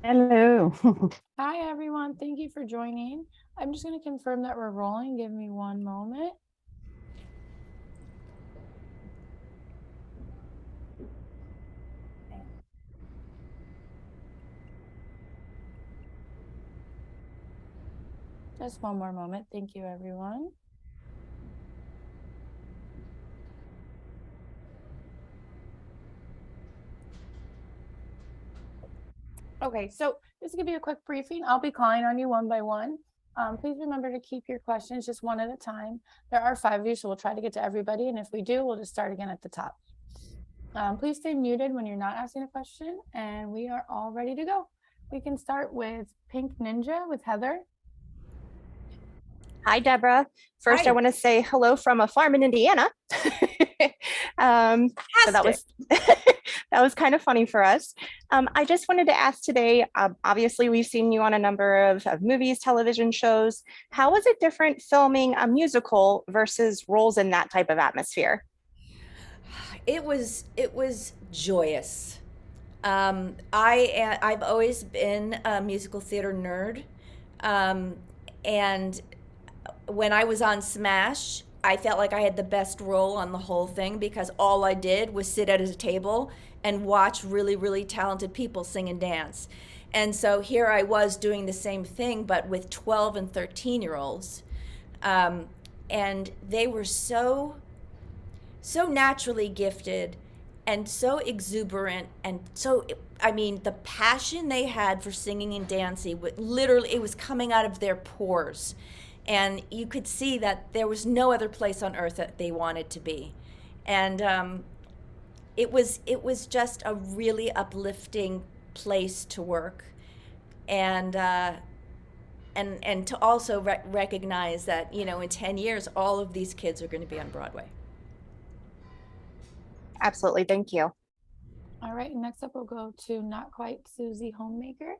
Hello. Hi, everyone. Thank you for joining. I'm just going to confirm that we're rolling. Give me one moment. Just one more moment. Thank you, everyone. Okay, so just to give you a quick briefing, I'll be calling on you one by one. Please remember to keep your questions just one at a time. There are 5 of you, so we'll try to get to everybody. And if we do, we'll just start again at the top. Please stay muted when you're not asking a question, and we are all ready to go. We can start with Pink Ninja with Heather. Hi, Debra. First, Hi. I want to say hello from a farm in Indiana. So that was that was kind of funny for us. I just wanted to ask today. Obviously, we've seen you on a number of movies, television shows. How was it different filming a musical versus roles in that type of atmosphere? It was joyous. I've always been a musical theater nerd, and when I was on Smash, I felt like I had the best role on the whole thing because all I did was sit at a table and watch really, really talented people sing and dance. And so here I was doing the same thing, but with 12 and 13-year-olds. Um, and they were so naturally gifted and so exuberant and so, I mean, the passion they had for singing and dancing, literally it was coming out of their pores, and you could see that there was no other place on earth that they wanted to be. And it was just a really uplifting place to work, and to also recognize that, in 10 years all of these kids are going to be on Broadway. Absolutely. Thank you. All right, next up we'll go to Not Quite Susie Homemaker.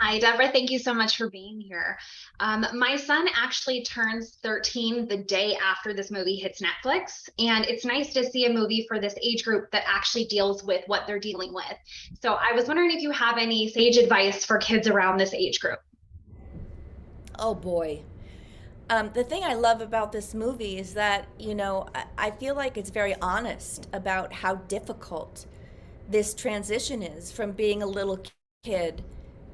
Hi, Deborah. Thank you so much for being here. My son actually turns 13 the day after this movie hits Netflix, and it's nice to see a movie for this age group that actually deals with what they're dealing with. So I was wondering if you have any sage advice for kids around this age group. Oh boy. The thing I love about this movie is that, I feel like it's very honest about how difficult this transition is from being a little kid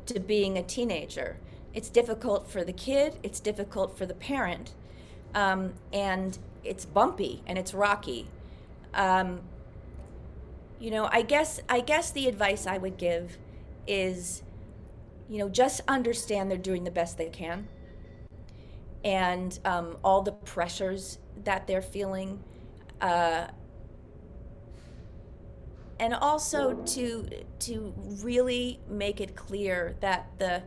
to being a teenager. It's difficult for the kid, it's difficult for the parent, and it's bumpy and it's rocky. Um, I guess the advice I would give is, just understand they're doing the best they can, and all the pressures that they're feeling, uh, and also to really make it clear that the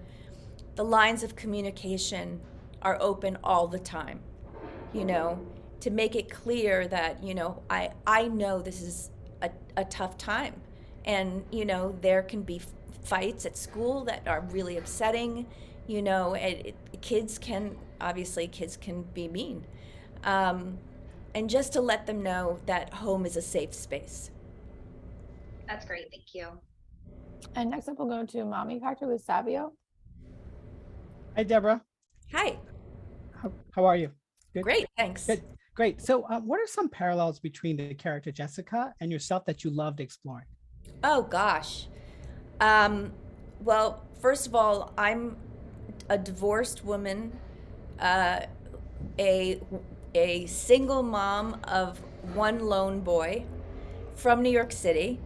lines of communication are open all the time. You know, to make it clear that, I know this is a tough time, and there can be fights at school that are really upsetting. Kids can, obviously kids can be mean, and just to let them know that home is a safe space. That's great. Thank you. And next up we'll go to Mommy Factor with Savio. Hi, Deborah. Hi. How are you? Good. Great, thanks. Good. Great. So, what are some parallels between the character Jessica and yourself that you loved exploring? Oh gosh. Um, well, first of all, I'm a divorced woman, uh, a a single mom of one lone boy from New York City,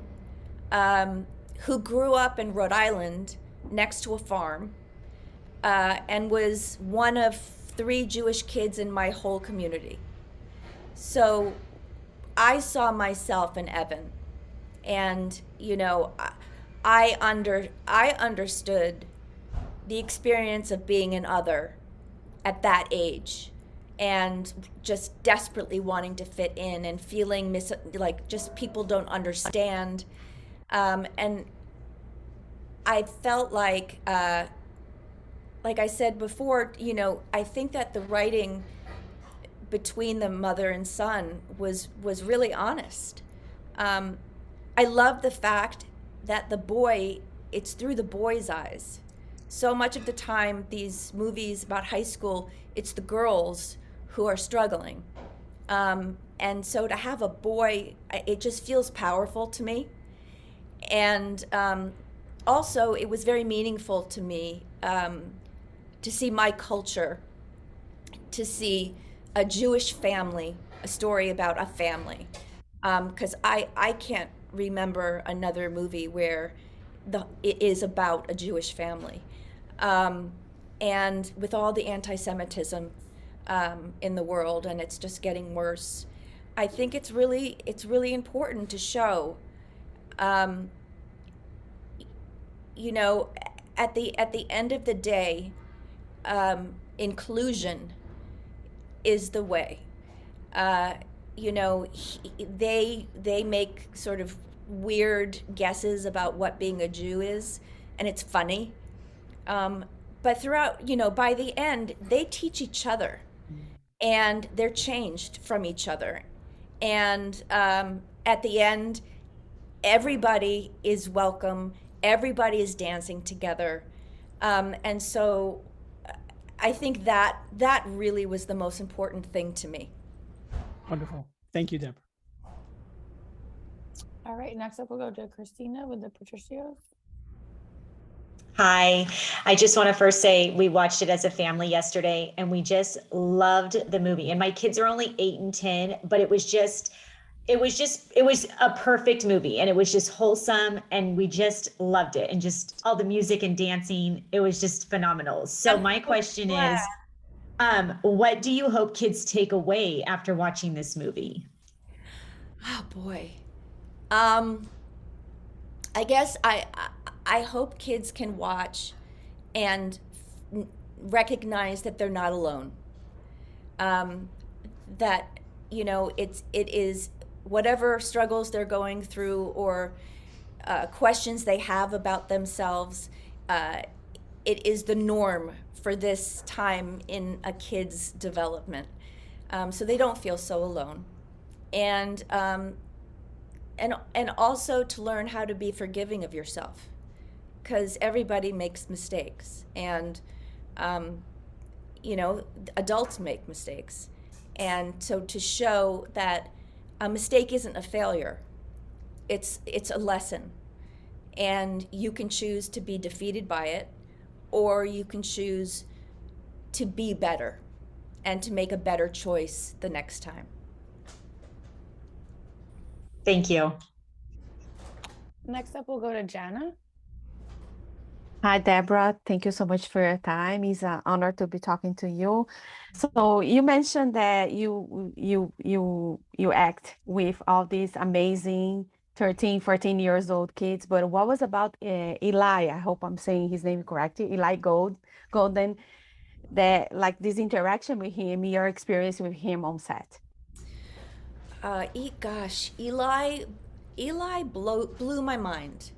who grew up in Rhode Island next to a farm, and was one of 3 Jewish kids in my whole community. So I saw myself in Evan, and I understood the experience of being an other at that age, and just desperately wanting to fit in and feeling like just people don't understand, and I felt like I said before, I think that the writing between the mother and son was really honest. Um, I love the fact that the boy it's through the boys' eyes. So much of the time, these movies about high school, it's the girls who are struggling. And so to have a boy, it just feels powerful to me. And also, it was very meaningful to me to see my culture, to see a Jewish family, a story about a family. Because I can't remember another movie where it is about a Jewish family. And with all the anti-Semitism in the world, and it's just getting worse, I think it's really important to show, you know, at the end of the day, inclusion is the way. You know, they make sort of weird guesses about what being a Jew is, and it's funny. But throughout, you know, by the end, they teach each other, and they're changed from each other. And at the end, everybody is welcome. Everybody is dancing together. And so I think that really was the most important thing to me. Wonderful. Thank you, Deborah. All right, next up we'll go to Christina with the Patricios. Hi, I just want to first say we watched it as a family yesterday and we just loved the movie. And my kids are only 8 and 10, but it was a perfect movie, and it was just wholesome, and we just loved it, and just all the music and dancing, it was just phenomenal. So my question is, what do you hope kids take away after watching this movie? Oh boy. I guess I hope kids can watch and recognize that they're not alone. That, you know, it is whatever struggles they're going through, or questions they have about themselves, it is the norm for this time in a kid's development. So they don't feel so alone. And also to learn how to be forgiving of yourself, because everybody makes mistakes, and you know, adults make mistakes. And so to show that a mistake isn't a failure, it's a lesson, and you can choose to be defeated by it, or you can choose to be better and to make a better choice the next time. Thank you. Next up we'll go to Jana. Hi, Deborah. Thank you so much for your time. It's an honor to be talking to you. So you mentioned that you act with all these amazing 13, 14 years old kids, but what was about Eli? I hope I'm saying his name correctly. Eli Golden, that like this interaction with him, your experience with him on set. Gosh, Eli blew my mind.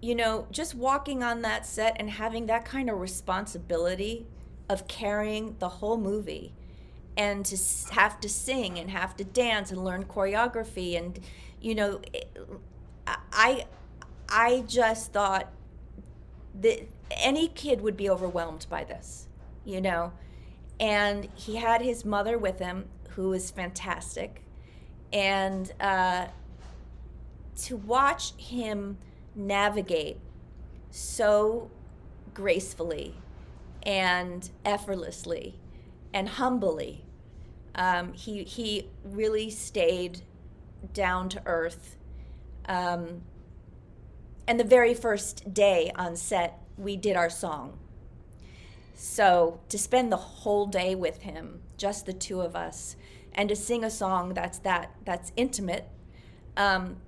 You know, just walking on that set and having that kind of responsibility of carrying the whole movie, and to have to sing and have to dance and learn choreography, and you know, I just thought that any kid would be overwhelmed by this, you know. And he had his mother with him, who was fantastic, and to watch him navigate so gracefully and effortlessly and humbly. He really stayed down to earth. And the very first day on set, we did our song. So to spend the whole day with him, just the two of us, and to sing a song that's intimate,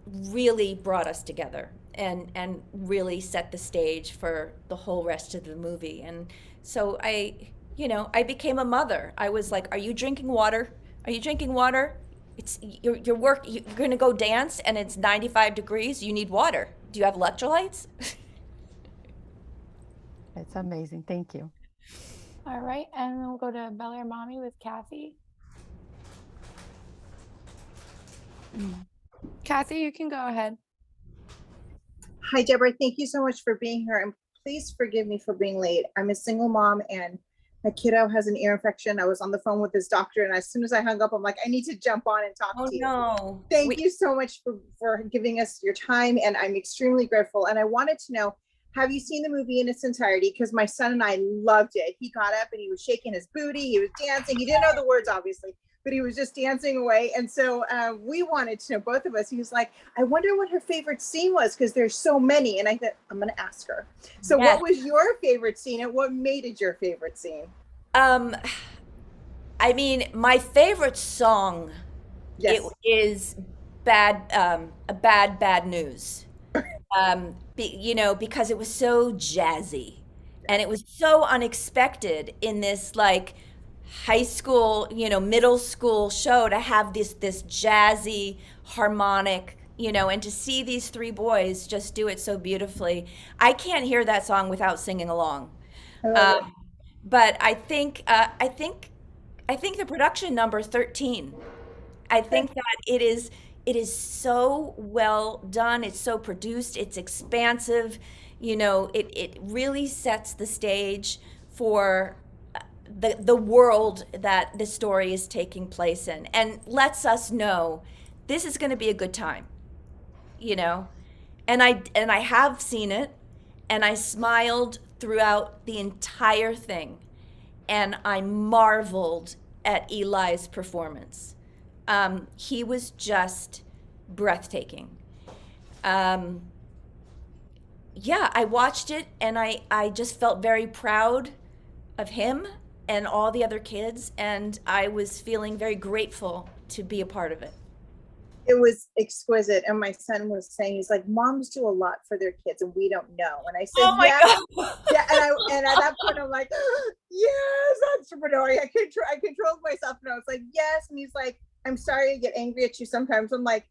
really brought us together, and really set the stage for the whole rest of the movie. And so I became a mother. I was like, "Are you drinking water? Are you drinking water? It's you're going to go dance, and it's 95 degrees. You need water. Do you have electrolytes?" That's amazing. Thank you. All right, and then we'll go to Bel Air Mommy with Kathy. Kathy, you can go ahead. Hi, Deborah. Thank you so much for being here. And please forgive me for being late. I'm a single mom and my kiddo has an ear infection. I was on the phone with his doctor, and as soon as I hung up, I'm like, I need to jump on and talk Oh to you. no. Thank you so much for giving us your time, and I'm extremely grateful. And I wanted to know, have you seen the movie in its entirety? Because my son and I loved it. He got up and he was shaking his booty. He was dancing. He didn't know the words, obviously, but he was just dancing away. And so we wanted to know, both of us, he was like, I wonder what her favorite scene was, because there's so many. And I thought, I'm going to ask her. So Yes. what was your favorite scene, and what made it your favorite scene? I mean, my favorite song, Yes. it is bad news. Because it was so jazzy and it was so unexpected in this like high school, middle school show to have this jazzy harmonic, and to see these three boys just do it so beautifully. I can't hear that song without singing along. I love it. But I think the production number 13. I think that it is so well done. It's so produced. It's expansive. It really sets the stage for the world that the story is taking place in, and lets us know this is going to be a good time. And I have seen it, and I smiled throughout the entire thing, and I marveled at Eli's performance. He was just breathtaking. I watched it, and I just felt very proud of him and all the other kids, and I was feeling very grateful to be a part of it. It was exquisite. And my son was saying, he's like, moms do a lot for their kids and we don't know. And I said, Oh my God. Yeah. And at that point I'm like, yes, entrepreneur. I controlled myself, and I was like, yes. And he's like, I'm sorry I get angry at you sometimes. I'm like,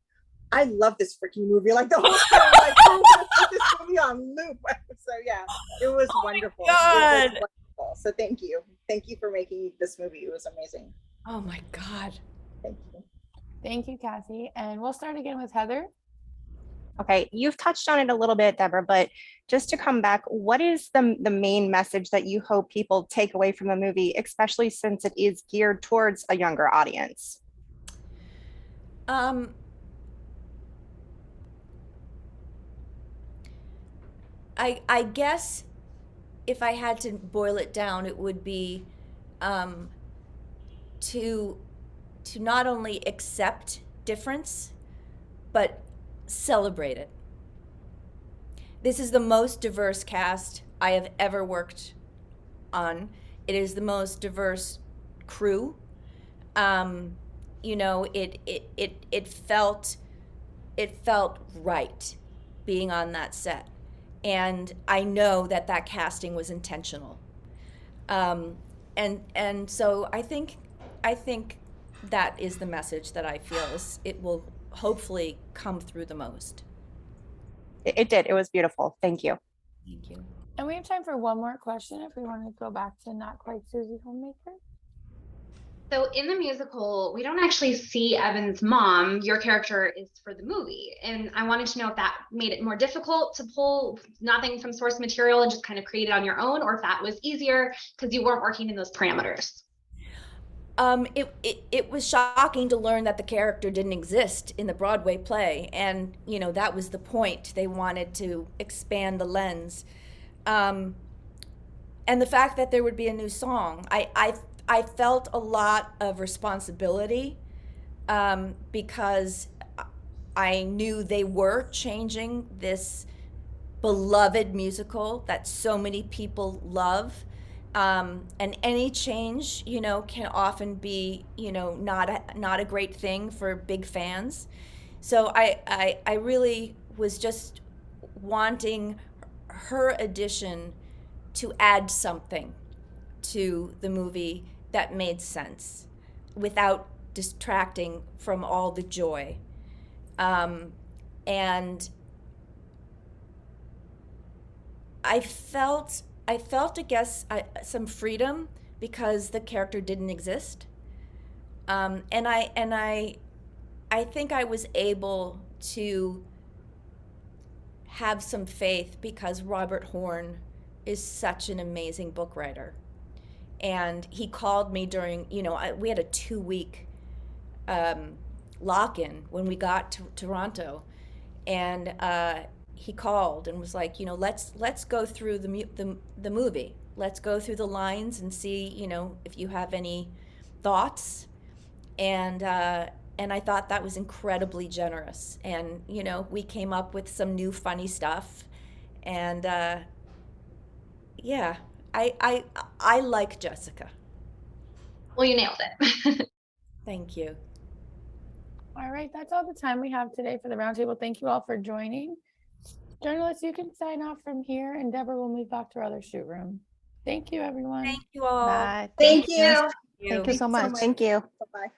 I love this freaking movie. Like the whole time, I'm like, oh, I'm gonna put this movie on loop. So yeah, it was wonderful. God. It was wonderful. So thank you. Thank you for making this movie. It was amazing. Oh my God. Thank you. Thank you, Kathy. And we'll start again with Heather. Okay, you've touched on it a little bit, Deborah, but just to come back, what is the main message that you hope people take away from the movie, especially since it is geared towards a younger audience? I guess if I had to boil it down, it would be to not only accept difference, but celebrate it. This is the most diverse cast I have ever worked on. It is the most diverse crew. It felt right being on that set. And I know that casting was intentional. And so I think that is the message that I feel it will hopefully come through the most. It did. It was beautiful. Thank you. Thank you. And we have time for one more question if we want to go back to Not Quite Susie Homemaker. So in the musical, we don't actually see Evan's mom. Your character is for the movie. And I wanted to know if that made it more difficult to pull nothing from source material and just kind of create it on your own, or if that was easier because you weren't working in those parameters. It was shocking to learn that the character didn't exist in the Broadway play. And, that was the point. They wanted to expand the lens. And the fact that there would be a new song, I felt a lot of responsibility because I knew they were changing this beloved musical that so many people love. And any change, can often be, not a great thing for big fans. So I really was just wanting her addition to add something to the movie that made sense without distracting from all the joy. And I felt, I guess, some freedom because the character didn't exist. And I think I was able to have some faith, because Robert Horn is such an amazing book writer. And he called me during, we had a 2-week lock-in when we got to Toronto. And he called and was like, let's go through the movie. Let's go through the lines and see, if you have any thoughts. And I thought that was incredibly generous. And, we came up with some new funny stuff. And yeah, I like Jessica. Well, you nailed it. Thank you. All right, that's all the time we have today for the roundtable. Thank you all for joining. Journalists, you can sign off from here, and Deborah will move back to our other shoot room. Thank you, everyone. Thank you all. Bye. Thank you. Thank you so much. Thank you. Bye-bye.